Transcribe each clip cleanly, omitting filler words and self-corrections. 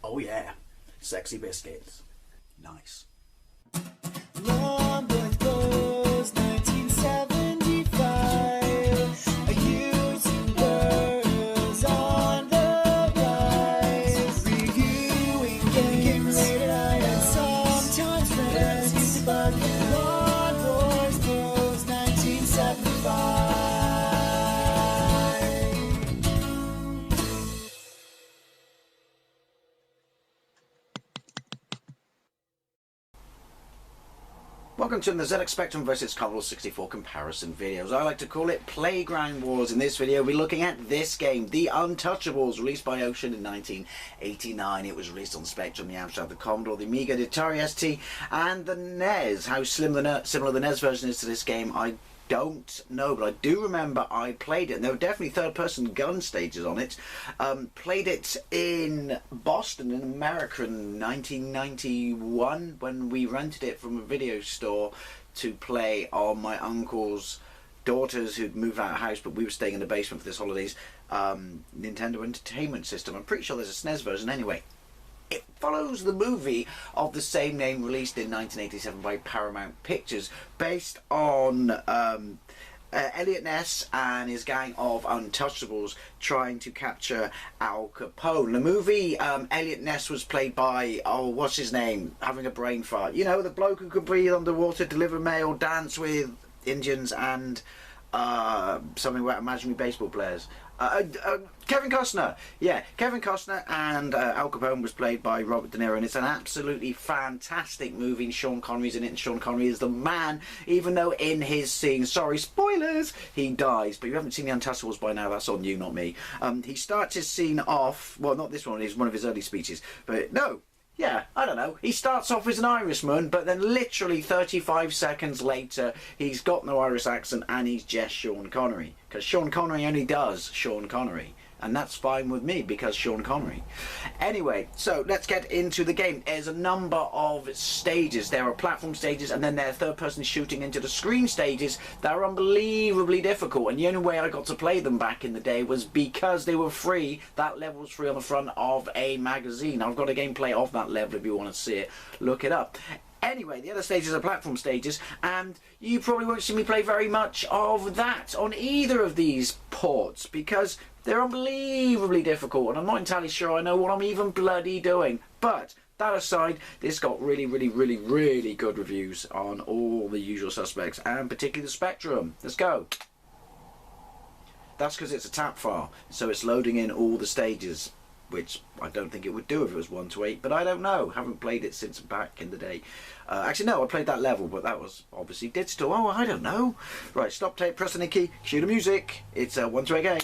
Oh yeah, sexy biscuits. Nice. Long boys blues, 1975. YouTubers on the rise. Reviewing games late at night and sometimes friends. But Long boys blues, 1975. Welcome to the ZX Spectrum vs Commodore 64 comparison videos. I like to call it Playground Wars. In this video we're looking at this game, the Untouchables, released by Ocean in 1989. It was released on Spectrum, the Amstrad, the Commodore, the Amiga, the Atari ST and the NES. How similar the NES version is to this game I don't know, but I do remember I played it, and there were definitely third-person gun stages on it. Played it in Boston, in America, in 1991, when we rented it from a video store to play on my uncle's daughters who'd moved out of the house, but we were staying in the basement for this holidays. Nintendo Entertainment System. I'm pretty sure there's a SNES version anyway. It follows the movie of the same name released in 1987 by Paramount Pictures, based on Elliot Ness and his gang of Untouchables trying to capture Al Capone. The movie, Elliot Ness was played by, oh, what's his name? Having a brain fart. You know, the bloke who could breathe underwater, deliver mail, dance with Indians, and something about imaginary baseball players. Kevin Costner. Yeah, Kevin Costner, and Al Capone was played by Robert De Niro, and it's an absolutely fantastic movie. And Sean Connery's in it, and Sean Connery is the man, even though in his scene, sorry, spoilers, he dies. But you haven't seen The Untouchables by now, that's on you, not me. He starts his scene off, well, not this one, it's one of his early speeches, but no. Yeah, I don't know. He starts off as an Irishman, but then literally 35 seconds later, he's got no Irish accent and he's just Sean Connery. Because Sean Connery only does Sean Connery. And that's fine with me, because Sean Connery. Anyway, so let's get into the game. There's a number of stages. There are platform stages, and then there are third-person shooting into the screen stages that are unbelievably difficult. And the only way I got to play them back in the day was because they were free. That level was free on the front of a magazine. I've got a gameplay of that level if you want to see it. Look it up. Anyway, the other stages are platform stages, and you probably won't see me play very much of that on either of these ports, because they're unbelievably difficult, and I'm not entirely sure I know what I'm even bloody doing. But that aside, this got really good reviews on all the usual suspects, and particularly the Spectrum. Let's go. That's because it's a tap file, so it's loading in all the stages, which I don't think it would do if it was 1 to 8, but I don't know. Haven't played it since back in the day. Actually, no, I played that level, but that was obviously digital. Oh, I don't know. Right, stop tape, press the key, cue the music. It's 1 to 8 game.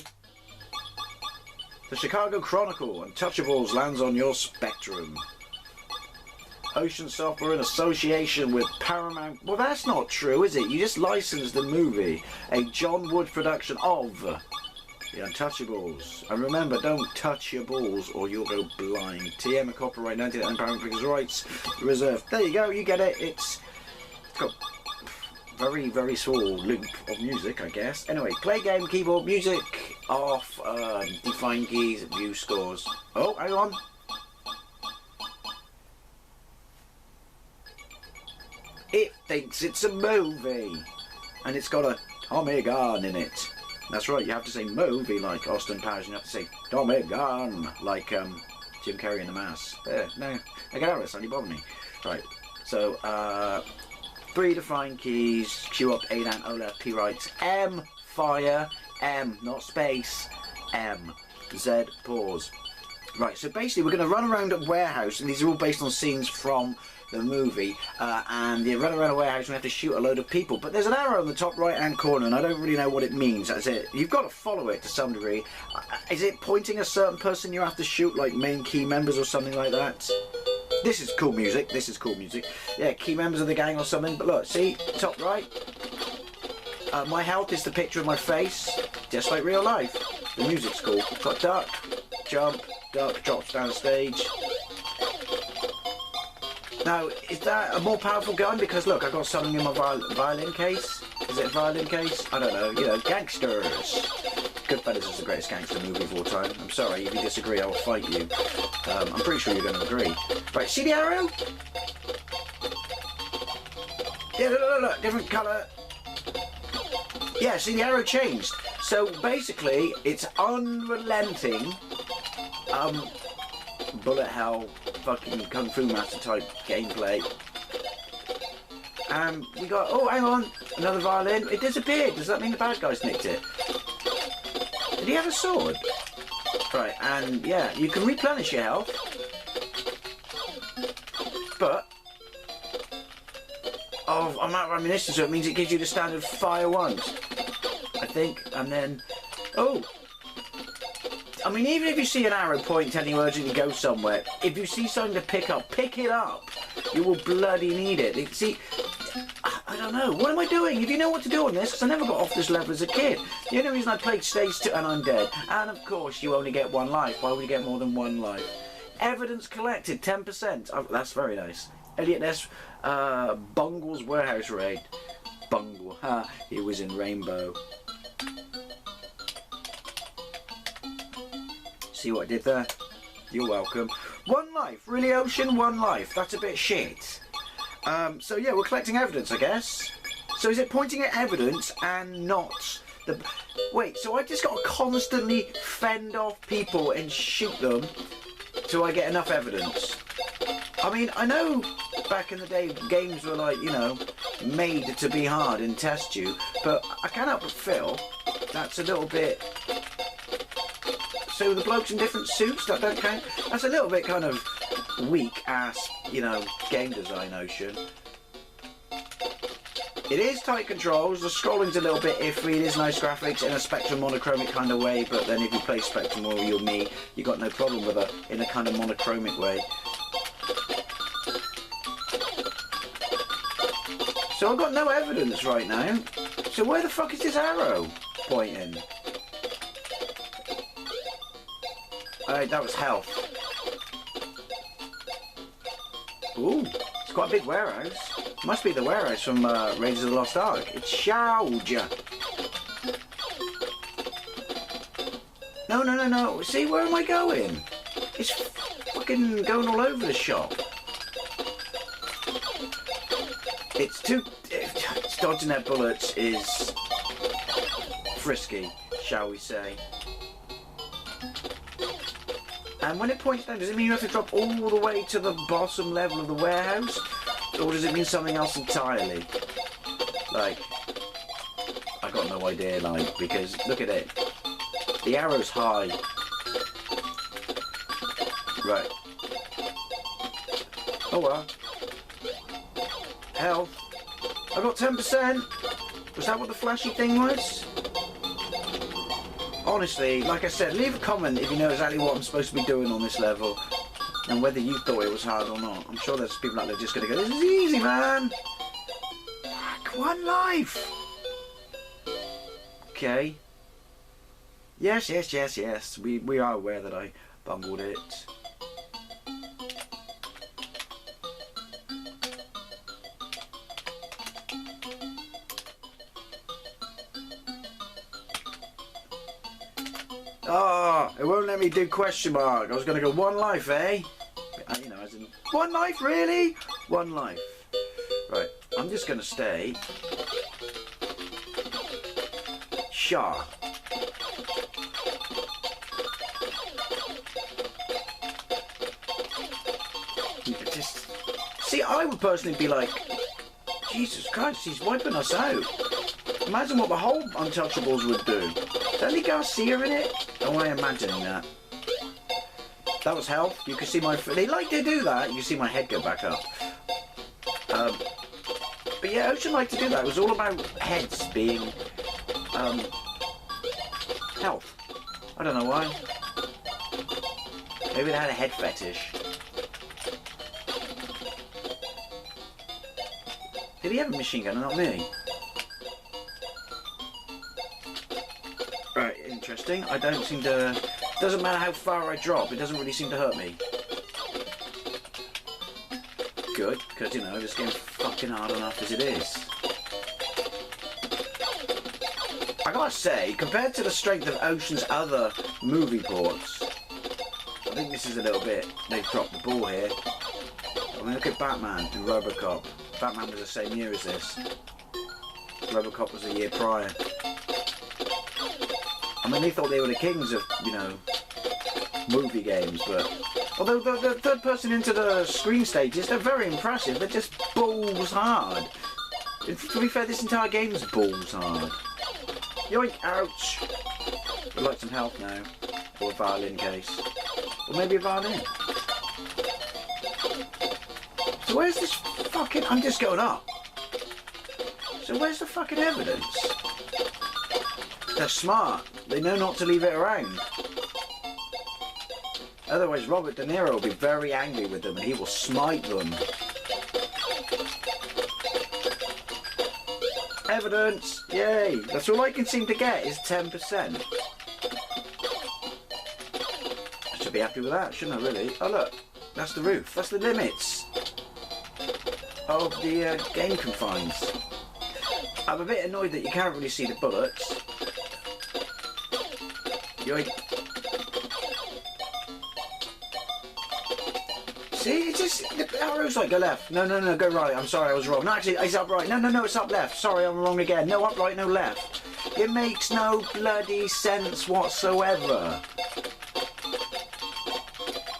The Chicago Chronicle, Untouchables, lands on your Spectrum. Ocean Software in association with Paramount. Well, that's not true, is it? You just licensed the movie. A John Wood production of The Untouchables. And remember, don't touch your balls or you'll go blind. TM, copyright 1999, Paramount Pictures rights reserved. There you go, you get it. It's got very small loop of music, I guess. Anyway, play game, keyboard, music off, define keys, view scores. Oh, hang on. It thinks it's a movie. And it's got a Tommy gun in it. That's right, you have to say movie like Austin Powers, and you have to say Tommy gun like Jim Carrey in The Mask. No, I get out of this, only bother me. Right, so 3 define keys, Q up, A down, O left, P right, M, fire, M, not space, M, Z, pause. Right, so basically we're going to run around a warehouse, and these are all based on scenes from the movie, and you run around a warehouse and we have to shoot a load of people, but there's an arrow in the top right hand corner and I don't really know what it means. That's it. You've got to follow it to some degree. Is it pointing a certain person you have to shoot, like main key members or something like that? This is cool music. This is cool music. Yeah, key members of the gang or something. But look, see, top right, my health is the picture of my face, just like real life. The music's cool. Got duck, jump, duck, drops down the stage. Now, is that a more powerful gun? Because look, I've got something in my violin case. Is it a violin case? I don't know. You know, gangsters. Goodfellas is the greatest gangster movie of all time. I'm sorry, if you disagree, I will fight you. I'm pretty sure you're going to agree. Right, see the arrow? Yeah, look, different colour. Yeah, see the arrow changed. So basically, it's unrelenting, bullet hell, fucking Kung Fu Master type gameplay. We got, oh, hang on, another violin. It disappeared. Does that mean the bad guys nicked it? Did he have a sword? Right, and yeah, you can replenish your health. But, oh, I'm out of ammunition, so it means it gives you the standard fire once, I think, and then, oh. I mean, even if you see an arrow point telling you urgently go somewhere, if you see something to pick up, pick it up. You will bloody need it. See, I don't know. What am I doing? If you know what to do on this, because I never got off this level as a kid. The only reason I played Stage 2 and I'm dead. And of course, you only get one life. Why would you get more than one life? Evidence collected, 10%. Oh, that's very nice. Elliot S. Bungle's Warehouse Raid. Bungle. He was in Rainbow. See what I did there? You're welcome. One life. Really, Ocean? One life. That's a bit shit. So yeah, we're collecting evidence, I guess. So is it pointing at evidence and not the... Wait, so I just got to constantly fend off people and shoot them till I get enough evidence? I mean, I know back in the day games were like, you know, made to be hard and test you, but I can't help but feel that's a little bit... So the blokes in different suits, that don't count? That's a little bit kind of weak-ass, you know, game design, Ocean. It is tight controls, the scrolling's a little bit iffy, it is nice graphics in a Spectrum monochromic kind of way, but then if you play Spectrum or you're me, you got no problem with it in a kind of monochromic way. So I've got no evidence right now. So where the fuck is this arrow pointing? That was health. Ooh, it's quite a big warehouse. Must be the warehouse from Raiders of the Lost Ark. It's Shauja. No. See, where am I going? It's fucking going all over the shop. It's dodging their bullets is frisky, shall we say. And when it points down, does it mean you have to drop all the way to the bottom level of the warehouse? Or does it mean something else entirely? Like, I got no idea, like, because look at it. The arrow's high. Right. Oh well. Health. I got 10%. Was that what the flashy thing was? Honestly, like I said, leave a comment if you know exactly what I'm supposed to be doing on this level and whether you thought it was hard or not. I'm sure there's people out there just going to go, this is easy, man. Fuck, one life. Okay. Yes. We are aware that I bungled it. Oh, it won't let me do question mark. I was going to go one life, eh? You know, as in, one life, really? One life. Right, I'm just going to stay. Shah. Just, see, I would personally be like, Jesus Christ, he's wiping us out. Imagine what the whole Untouchables would do. Is Andy Garcia in it? Or am I imagining that? That was health. You can see my... They like to do that. You can see my head go back up. But yeah, Ocean liked to do that. It was all about heads being... health. I don't know why. Maybe they had a head fetish. Did he have a machine gun and not me? Right, interesting. I don't seem to... Doesn't matter how far I drop, it doesn't really seem to hurt me. Good, because, you know, this game's fucking hard enough as it is. I gotta say, compared to the strength of Ocean's other movie ports, I think this is a little bit, they've dropped the ball here. I mean, look at Batman and RoboCop. Batman was the same year as this. RoboCop was a year prior. I mean, they thought they were the kings of, you know, movie games, but... Although the third person into the screen stages, they're very impressive. They're just balls hard. To be fair, this entire game is balls hard. Yoink, ouch. I'd like some help now. Or a violin case. Or maybe a violin. So where's this fucking... I'm just going up. So where's the fucking evidence? They're smart. They know not to leave it around. Otherwise Robert De Niro will be very angry with them and he will smite them. Evidence! Yay! That's all I can seem to get is 10%. I should be happy with that, shouldn't I really? Oh look, that's the roof. That's the limits of the game confines. I'm a bit annoyed that you can't really see the bullets. Yoink. See, it's just, the arrow's like, go left. No, no, no, go right. I'm sorry, I was wrong. No, actually, it's up right. No, no, no, it's up left. Sorry, I'm wrong again. No, up right, no left. It makes no bloody sense whatsoever.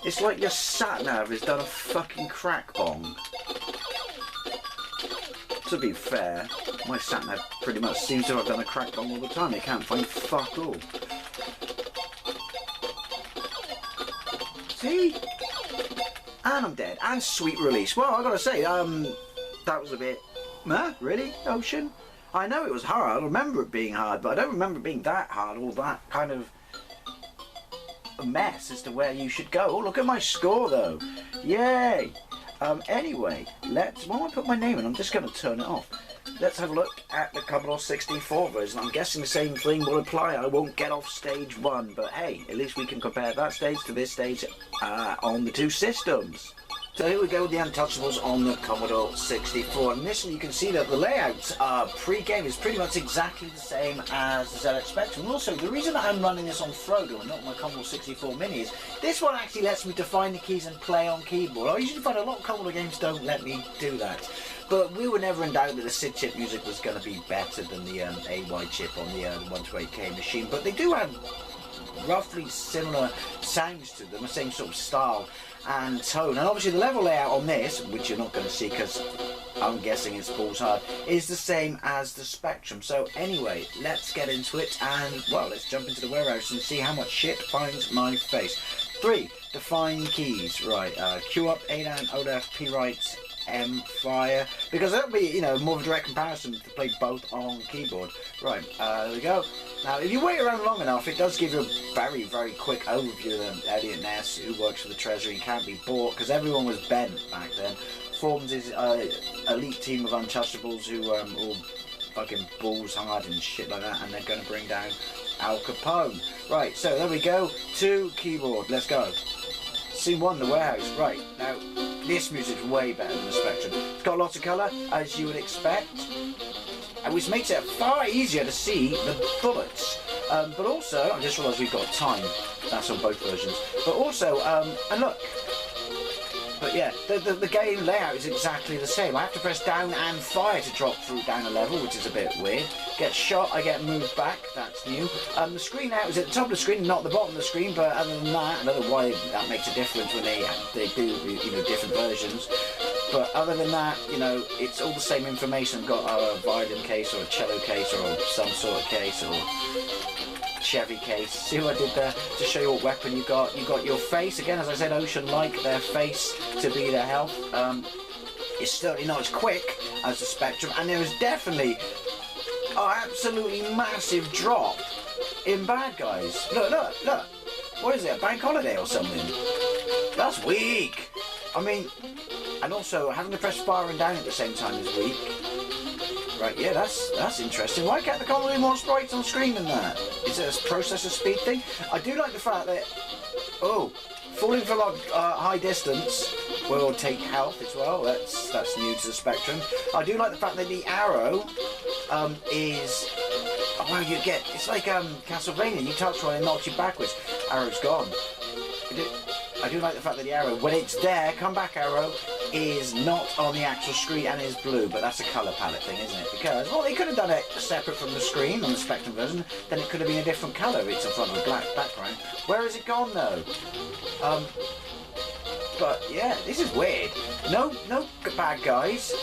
It's like your sat-nav has done a fucking crack bong. To be fair, my sat-nav pretty much seems to have done a crack bong all the time. It can't find fuck all. See? And I'm dead. And sweet release. Well, I gotta say, that was a bit... Huh? Really? Ocean? I know it was hard. I remember it being hard, but I don't remember it being that hard or that kind of a mess as to where you should go. Oh, look at my score, though. Yay! Anyway, let's... When I put my name in, I'm just going to turn it off. Let's have a look at the Commodore 64 version. I'm guessing the same thing will apply. I won't get off stage 1, but hey, at least we can compare that stage to this stage on the two systems. So here we go with the Untouchables on the Commodore 64. Initially, you can see that the layout pre-game is pretty much exactly the same as the ZX Spectrum. And also, the reason that I'm running this on Frodo and not my Commodore 64 Mini is this one actually lets me define the keys and play on keyboard. I usually find a lot of Commodore games don't let me do that. But we were never in doubt that the SID chip music was going to be better than the AY chip on the 128K machine. But they do have roughly similar sounds to them, the same sort of style and tone. And obviously the level layout on this, which you're not going to see because I'm guessing it's balls hard, is the same as the Spectrum. So anyway, let's get into it and, well, let's jump into the warehouse and see how much shit finds my face. 3. Define keys. Right, Q up, A down, O left, P right, M fire, because that'll be, you know, more of a direct comparison to play both on keyboard. Right, there we go. Now, if you wait around long enough, it does give you a very, very quick overview of Elliot Ness, who works for the Treasury and can't be bought, because everyone was bent back then. Forms his elite team of Untouchables who all fucking balls hard and shit like that, and they're going to bring down Al Capone. Right, so there we go. 2 keyboard, let's go. Scene 1, the warehouse. Right, now this music's way better than the Spectrum. It's got lots of colour, as you would expect, which makes it far easier to see the bullets. But also, I just realised we've got time. That's on both versions. But also, and look. But yeah, the game layout is exactly the same. I have to press down and fire to drop through down a level, which is a bit weird. Get shot, I get moved back, that's new. The screen layout is at the top of the screen, not the bottom of the screen, but other than that, I don't know why that makes a difference when they do, you know, different versions. But other than that, you know, it's all the same information. I've got a violin case or a cello case or some sort of case or Chevy case. See what I did there? To show you what weapon you got. You got your face. Again, as I said, Ocean like their face to be their health. It's certainly not as quick as the Spectrum, and there is definitely an absolutely massive drop in bad guys. Look, look, look. What is it, a bank holiday or something? That's weak. I mean, and also having to press fire and down at the same time is weak. Right, yeah, that's interesting. Why can't the Commodore do more sprites on screen than that? Is it a processor speed thing? I do like the fact that, oh, falling from a high distance will take health as well. That's new to the Spectrum. I do like the fact that the arrow is Oh, wow, you get, it's like Castlevania, you touch one and it knocks you backwards. Arrow's gone. I do like the fact that the arrow, when it's there, come back arrow, is not on the actual screen and is blue, but that's a colour palette thing, isn't it? Because, well, they could have done it separate from the screen on the Spectrum version, then it could have been a different colour. It's in front of a black background. Where is it gone, though? But, yeah, this is weird. No bad guys.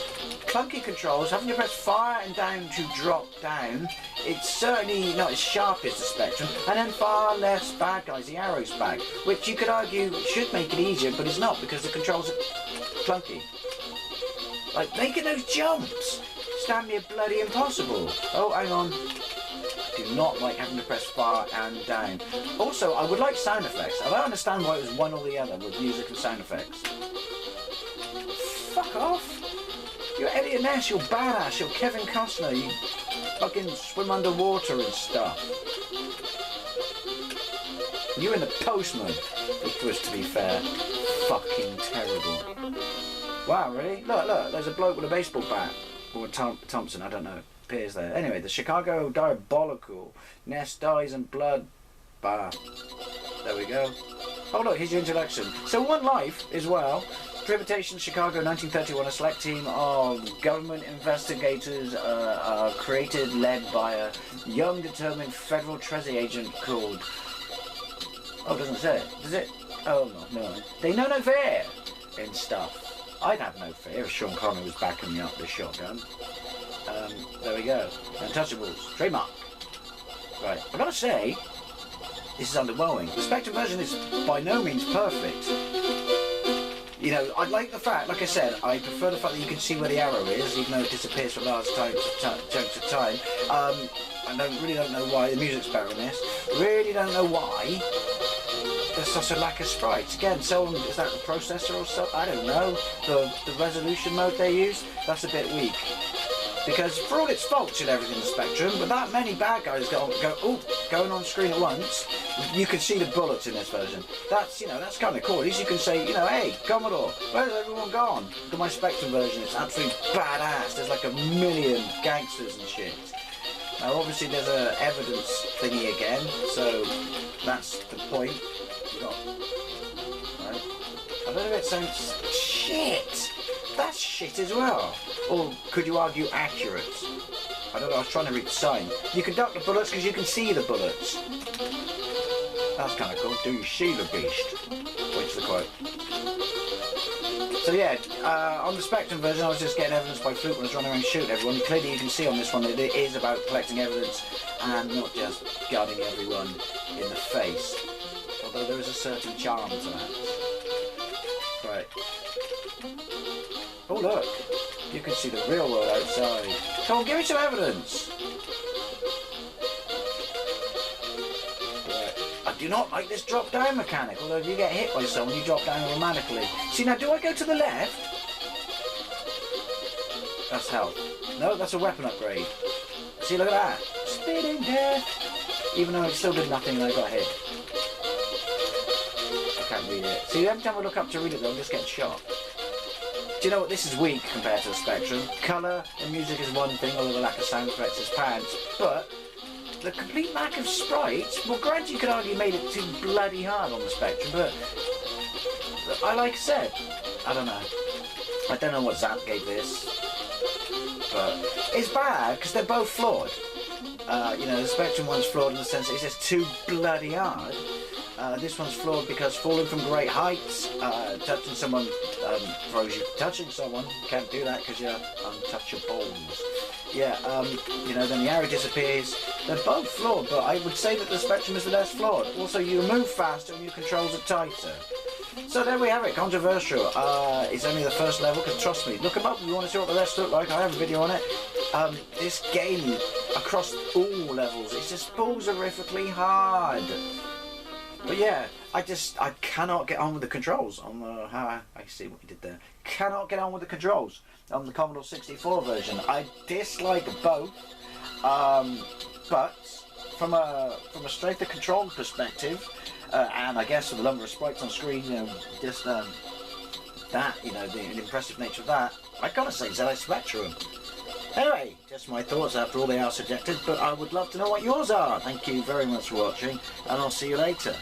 Clunky controls, having to press fire and down to drop down. It's certainly not as sharp as the Spectrum, and then far less bad guys, the arrows back, which you could argue should make it easier, but it's not, because the controls are clunky. Like, making those jumps, stand near bloody impossible. Oh, hang on. Do not like having to press far and down. Also, I would like sound effects. I don't understand why it was one or the other with music and sound effects. Fuck off. You're Elliot Ness, you're badass, you're Kevin Costner, you fucking swim underwater and stuff. You and the Postman, which was, to be fair, fucking terrible. Wow, really? Look, there's a bloke with a baseball bat. Or Thompson, I don't know, appears there. Anyway, the Chicago Diabolical, Ness dies in blood bath. There we go. Oh look, here's your introduction. So One Life as well. Prohibition, Chicago, 1931. A select team of government investigators created, led by a young, determined federal treasury agent called... Oh, it doesn't say it. Does it? Oh, no. They know no fear and stuff. I'd have no fear if Sean Connery was backing me up with a shotgun. There we go. Untouchables. Trademark. Right. I've got to say, this is underwhelming. The Spectrum version is by no means perfect. You know, I like the fact, like I said, I prefer the fact that you can see where the arrow is, even though it disappears for large chunks of time. I really don't know why. The music's better in this. Really don't know why there's such a lack of sprites. Again, is that the processor or something? I don't know. The resolution mode they use, that's a bit weak. Because for all its faults and everything in the Spectrum, but that many bad guys going on screen at once, you can see the bullets in this version. That's, you know, that's kind of cool. At least you can say, you know, hey, Commodore, where's everyone gone? Look at my Spectrum version, it's absolutely badass. There's like a million gangsters and shit. Now obviously there's a evidence thingy again, so that's the point. Right. I don't know if it sounds shit. That's shit as well. Or could you argue accurate? I don't know, I was trying to read the sign. You can duck the bullets because you can see the bullets. That's kind of cool. Do you see the beast? Which is the quote. So yeah, on the Spectrum version I was just getting evidence by fluke when I was running around shooting everyone. Clearly you can see on this one that it is about collecting evidence and not just gunning everyone in the face. Although there is a certain charm to that. Right. Oh look, you can see the real world outside. Come on, give me some evidence. Right. I do not like this drop down mechanic, although if you get hit by someone you drop down automatically. See now, do I go to the left? That's health. No, that's a weapon upgrade. See, look at that. Spitting death. Even though it still did nothing and I got hit. I can't read it. See, every time I look up to read it though, I'm just getting shot. Do you know what? This is weak compared to the Spectrum. Colour and music is one thing, although the lack of sound effects is pants. But the complete lack of sprites, well, granted you could argue made it too bloody hard on the Spectrum, but like I said, I don't know. I don't know what Zap gave this, but it's bad because they're both flawed. You know, the Spectrum one's flawed in the sense that it's just too bloody hard. This one's flawed because falling from great heights, touching someone throws you. Touching someone, you can't do that because you're untouchables. Yeah, you know, then the arrow disappears. They're both flawed, but I would say that the Spectrum is the less flawed. Also, you move faster and your controls are tighter. So there we have it, controversial. It's only the first level, because trust me, look them up if you want to see what the rest look like. I have a video on it. This game, across all levels, it's just bullserifically hard. But yeah, I cannot get on with the controls on the, I see what you did there. Cannot get on with the controls on the Commodore 64 version. I dislike both, but from a straight to control perspective, and I guess from the number of sprites on screen, you know, just that, you know, the impressive nature of that, I gotta say ZX Spectrum. Anyway, just my thoughts. After all, they are subjective, but I would love to know what yours are. Thank you very much for watching, and I'll see you later.